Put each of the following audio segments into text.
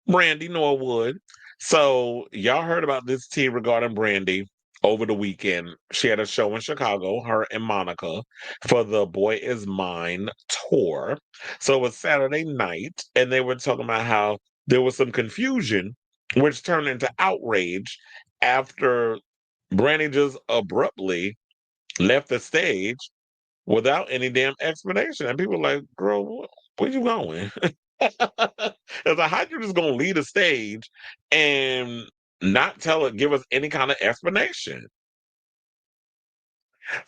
Brandy Norwood. So y'all heard about this tea regarding Brandy over the weekend. She had a show in Chicago, her and Monica, for the Boy Is Mine tour. So it was Saturday night, and they were talking about how there was some confusion, which turned into outrage after Brandy just abruptly left the stage without any damn explanation. And people were like, girl, where you going? It's like, how you just gonna lead a stage and not tell it, give us any kind of explanation?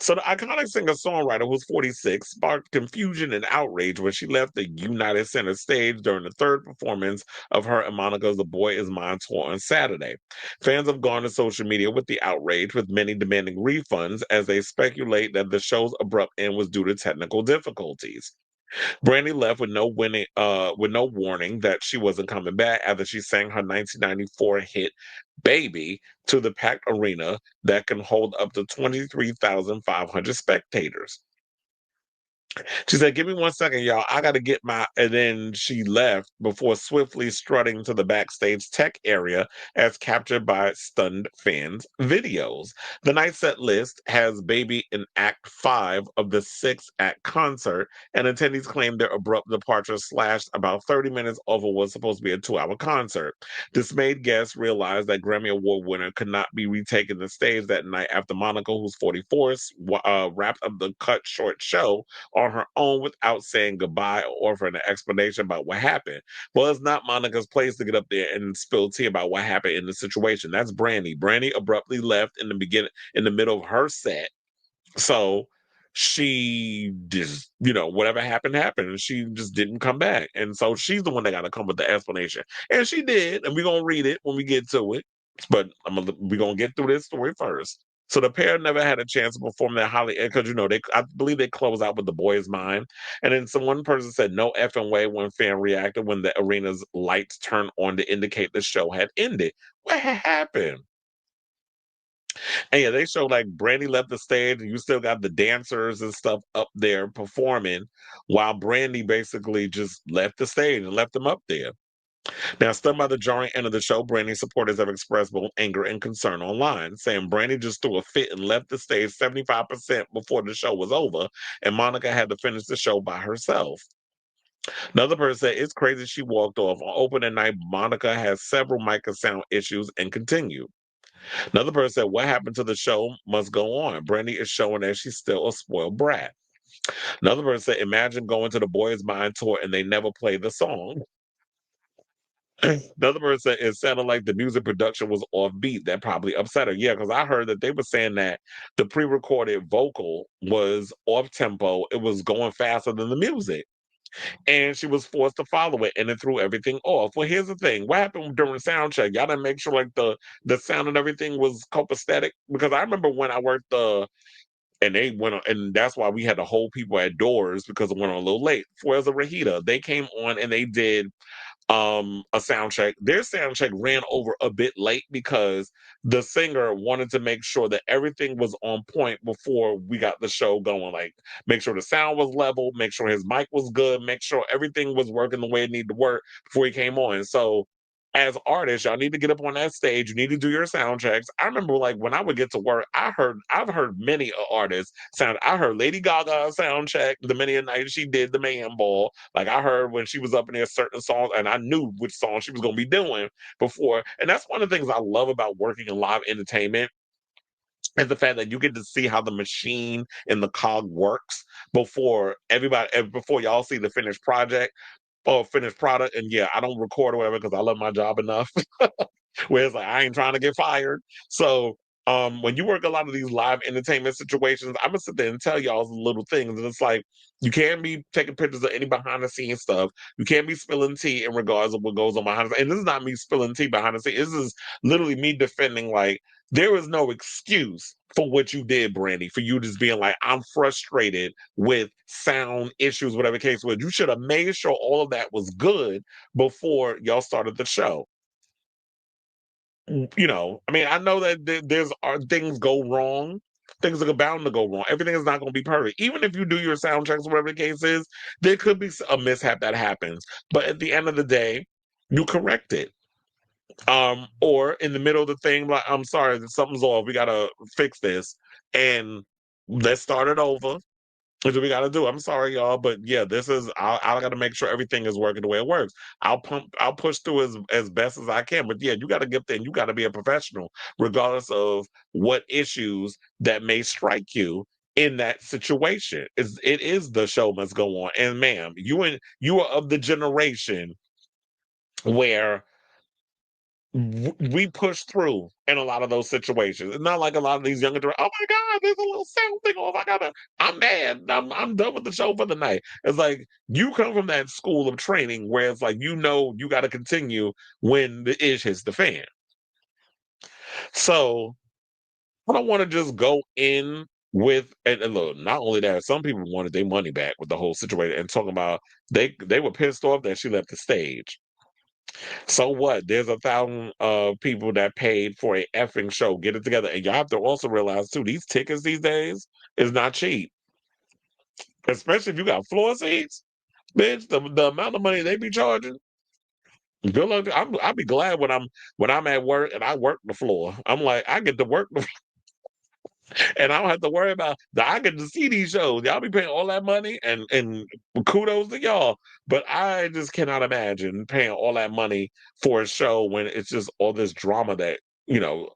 So the iconic singer-songwriter, who's 46, sparked confusion and outrage when she left the United Center stage during the third performance of her and Monica's The Boy Is Mine tour on Saturday. Fans have gone to social media with the outrage, with many demanding refunds as they speculate that the show's abrupt end was due to technical difficulties. Brandy left with no warning that she wasn't coming back after she sang her 1994 hit "Baby" to the packed arena that can hold up to 23,500 spectators. She said, "Give me 1 second, y'all. I got to get my." And then she left before swiftly strutting to the backstage tech area as captured by stunned fans' videos. The night set list has Baby in Act 5 of the six-act concert, and attendees claim their abrupt departure slashed about 30 minutes over what was supposed to be a 2 hour concert. Dismayed guests realized that Grammy Award winner could not be retaken the stage that night after Monica, who's 44, wrapped up the cut short show on her own without saying goodbye or offering an explanation about what happened. Well, it's not Monica's place to get up there and spill tea about what happened in the situation. That's Brandy. Brandy abruptly left in the beginning, in the middle of her set. So she just, whatever happened, happened. And she just didn't come back. And so she's the one that got to come with the explanation. And she did. And we're going to read it when we get to it. But we're going to get through this story first. So the pair never had a chance to perform their Holly because I believe they closed out with The Boy Is Mine. And then one person said no effing way when fan reacted when the arena's lights turned on to indicate the show had ended. What happened? And yeah, they showed like Brandy left the stage, and you still got the dancers and stuff up there performing, while Brandy basically just left the stage and left them up there. Now, stunned by the jarring end of the show, Brandy supporters have expressed both anger and concern online, saying Brandy just threw a fit and left the stage 75% before the show was over, and Monica had to finish the show by herself. Another person said it's crazy she walked off. On opening night, Monica has several mic and sound issues and continued. Another person said, what happened to the show must go on. Brandy is showing that she's still a spoiled brat. Another person said, imagine going to the Boys Mind tour and they never play the song. Another person said, it sounded like the music production was offbeat. That probably upset her. Yeah, because I heard that they were saying that the pre recorded vocal was off tempo, it was going faster than the music. And she was forced to follow it, and it threw everything off. Well, here's the thing: what happened during sound check? Y'all didn't make sure like the sound and everything was copacetic, because I remember when I worked and they went on, and that's why we had to hold people at doors because it went on a little late. Whereas the Rahita, they came on and they did a sound check. Their sound check ran over a bit late because the singer wanted to make sure that everything was on point before we got the show going. Like, make sure the sound was level, make sure his mic was good, make sure everything was working the way it needed to work before he came on. So as artists, y'all need to get up on that stage. You need to do your sound checks. I remember like when I would get to work, I've heard many artists sound. I heard Lady Gaga sound check the many a night she did the Mayhem Ball. Like I heard when she was up in there certain songs, and I knew which song she was gonna be doing before. And that's one of the things I love about working in live entertainment is the fact that you get to see how the machine and the cog works before y'all see the finished project or finished product. And yeah, I don't record or whatever because I love my job enough. Where it's like I ain't trying to get fired. So when you work a lot of these live entertainment situations, I'm gonna sit there and tell y'all little things. And it's like you can't be taking pictures of any behind the scenes stuff. You can't be spilling tea in regards of what goes on behind the scenes. And this is not me spilling tea behind the scenes. This is literally me defending like there is no excuse for what you did, Brandy, for you just being like, I'm frustrated with sound issues, whatever the case was. You should have made sure all of that was good before y'all started the show. I mean, I know that there's things go wrong. Things are bound to go wrong. Everything is not going to be perfect. Even if you do your sound checks, whatever the case is, there could be a mishap that happens. But at the end of the day, you correct it. Or in the middle of the thing, like, I'm sorry, something's off. We gotta fix this, and let's start it over. What do we got to do? I'm sorry, y'all, but yeah, this is. I got to make sure everything is working the way it works. I'll push through as best as I can. But yeah, you got to get there. And you got to be a professional, regardless of what issues that may strike you in that situation. It is the show must go on. And ma'am, you are of the generation where we push through in a lot of those situations. It's not like a lot of these younger. Oh my God, there's a little sound thing off. I'm mad. I'm done with the show for the night. It's like you come from that school of training where it's like you got to continue when the ish hits the fan. So I don't want to just go in with and look. Not only that, some people wanted their money back with the whole situation and talking about they were pissed off that she left the stage. So what? There's 1,000 people that paid for a effing show. Get it together. And you have to also realize too, these tickets these days is not cheap. Especially if you got floor seats. Bitch, the amount of money they be charging. Good luck. I'll be glad when I'm at work and I work the floor. I'm like, I get to work the and I don't have to worry about that. I get to see these shows. Y'all be paying all that money and kudos to y'all. But I just cannot imagine paying all that money for a show when it's just all this drama that, you know,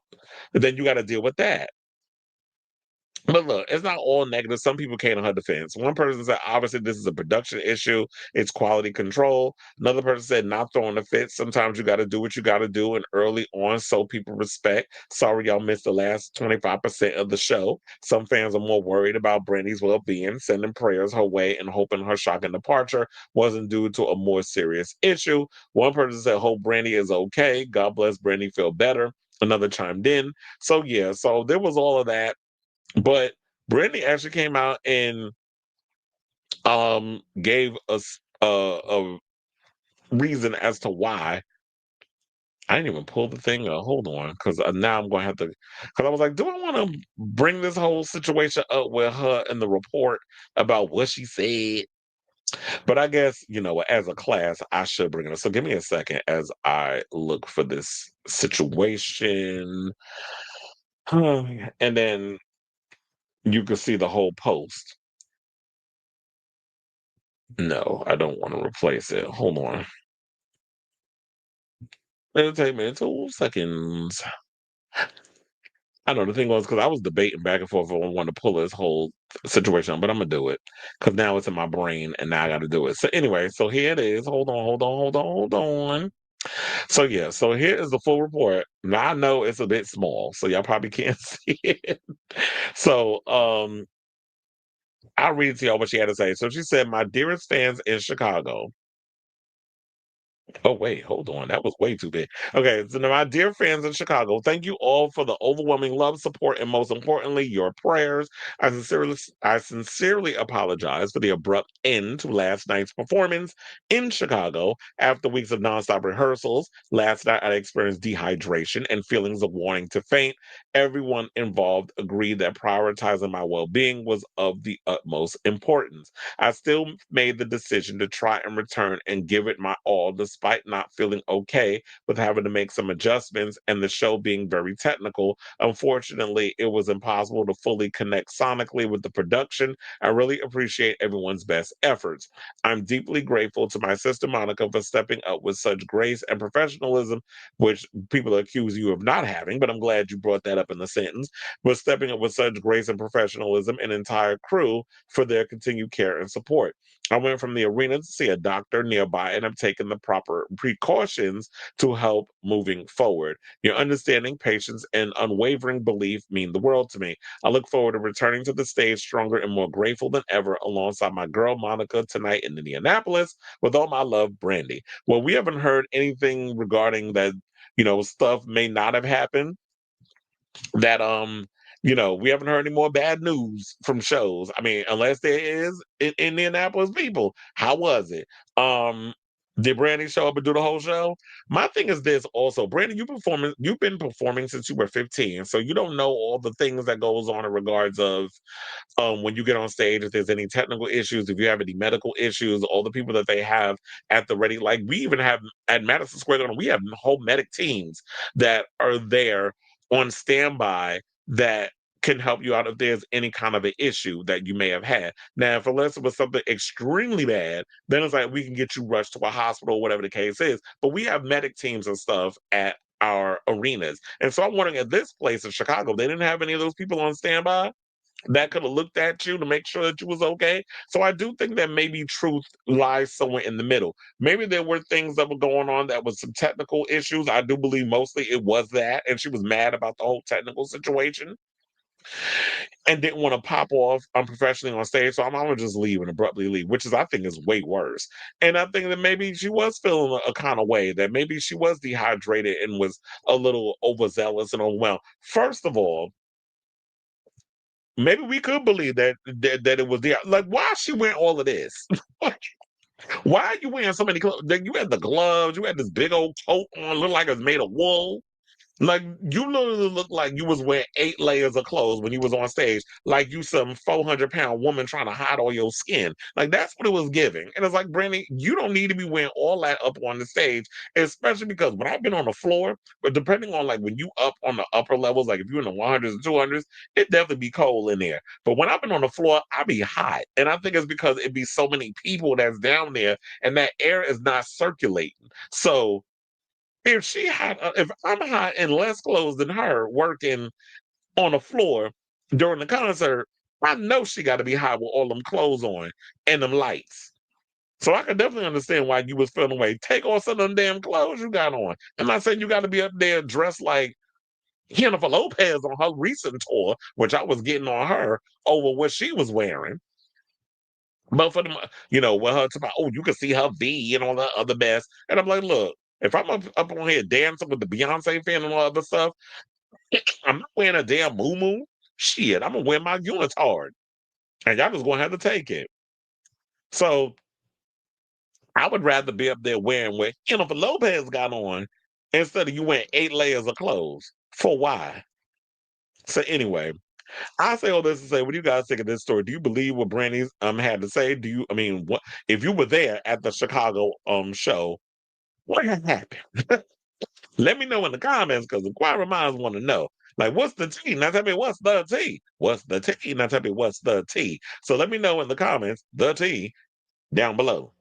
then you got to deal with that. But look, it's not all negative. Some people came to her defense. One person said, obviously, this is a production issue. It's quality control. Another person said, not throwing a fit. Sometimes you got to do what you got to do. And early on, so people respect. Sorry, y'all missed the last 25% of the show. Some fans are more worried about Brandy's well being, sending prayers her way and hoping her shocking departure wasn't due to a more serious issue. One person said, hope Brandy is okay. God bless Brandy, feel better. Another chimed in. So, yeah, so there was all of that. But Brandy actually came out and gave us a reason as to why. I didn't even pull the thing up. Hold on, because now I'm going to have to. Because I was like, do I want to bring this whole situation up with her in the report about what she said? But I guess, as a class, I should bring it up. So give me a second as I look for this situation. And then you can see the whole post. No, I don't want to replace it. Hold on. It'll take me 2 seconds. I know the thing was because I was debating back and forth if I wanted to pull this whole situation, but I'm gonna do it because now it's in my brain and now I got to do it. So anyway, so here it is. Hold on. So yeah, so here is the full report. Now I know it's a bit small, so y'all probably can't see it. So I'll read to y'all what she had to say. So she said, "My dearest fans in Chicago." Oh, wait, hold on. That was way too big. Okay, so now, my dear fans in Chicago, thank you all for the overwhelming love, support, and most importantly, your prayers. I sincerely apologize for the abrupt end to last night's performance in Chicago. After weeks of nonstop rehearsals, last night I experienced dehydration and feelings of wanting to faint. Everyone involved agreed that prioritizing my well-being was of the utmost importance. I still made the decision to try and return and give it my all, despite not feeling okay with having to make some adjustments and the show being very technical. Unfortunately, it was impossible to fully connect sonically with the production. I really appreciate everyone's best efforts. I'm deeply grateful to my sister Monica for stepping up with such grace and professionalism, which people accuse you of not having, but I'm glad you brought that up in the sentence. But stepping up with such grace and professionalism, an entire crew for their continued care and support. I went from the arena to see a doctor nearby and have taken the proper precautions to help moving forward. Your understanding, patience, and unwavering belief mean the world to me. I look forward to returning to the stage stronger and more grateful than ever alongside my girl Monica tonight in Indianapolis. With all my love, Brandy. Well, we haven't heard anything regarding that, stuff may not have happened that we haven't heard any more bad news from shows. I mean, unless there is in Indianapolis people. How was it? Did Brandy show up and do the whole show? My thing is this also, Brandy, you've been performing since you were 15. So you don't know all the things that goes on in regards of when you get on stage, if there's any technical issues, if you have any medical issues, all the people that they have at the ready. Like we even have at Madison Square Garden, we have whole medic teams that are there on standby that can help you out if there's any kind of an issue that you may have had. Now, if unless it was something extremely bad, then it's like we can get you rushed to a hospital, whatever the case is. But we have medic teams and stuff at our arenas. And so I'm wondering at this place in Chicago, they didn't have any of those people on standby that could have looked at you to make sure that you was okay. So I do think that maybe truth lies somewhere in the middle. Maybe there were things that were going on that was some technical issues. I do believe mostly it was that, and she was mad about the whole technical situation and didn't want to pop off unprofessionally on stage. So I'm gonna just leave and abruptly leave, which is I think is way worse. And I think that maybe she was feeling a kind of way that maybe she was dehydrated and was a little overzealous and overwhelmed. First of all, maybe we could believe that it was the like why she wearing all of this? Why are you wearing so many clothes? Like, you had the gloves, you had this big old coat on, looked like it was made of wool. Like you literally look like you was wearing 8 layers of clothes when you was on stage, like you some 400-pound woman trying to hide all your skin. Like that's what it was giving. And it's like, Brandy, you don't need to be wearing all that up on the stage, especially because when I've been on the floor, but depending on like when you up on the upper levels, like if you're in the 100s and 200s, it definitely be cold in there. But when I've been on the floor, I be hot. And I think it's because it be so many people that's down there and that air is not circulating. So if I'm hot in less clothes than her working on the floor during the concert, I know she got to be hot with all them clothes on and them lights. So I can definitely understand why you was feeling away. Take off some of them damn clothes you got on. I'm not saying you got to be up there dressed like Jennifer Lopez on her recent tour, which I was getting on her over what she was wearing. But for them, with her talking about, oh, you can see her V and all that other mess. And I'm like, look, if I'm up on here dancing with the Beyonce fan and all other stuff, I'm not wearing a damn moo. Shit, I'm gonna wear my unitard. And y'all just gonna have to take it. So I would rather be up there wearing what Jennifer Lopez got on instead of you wearing 8 layers of clothes. For why? So anyway, I say all this to say, what do you guys think of this story? Do you believe what Brandy had to say? What if you were there at the Chicago show? What had happened? Let me know in the comments because inquiring minds want to know. Like, what's the T? Now tell me what's the T. What's the T? Now tell me what's the T. So let me know in the comments the T down below.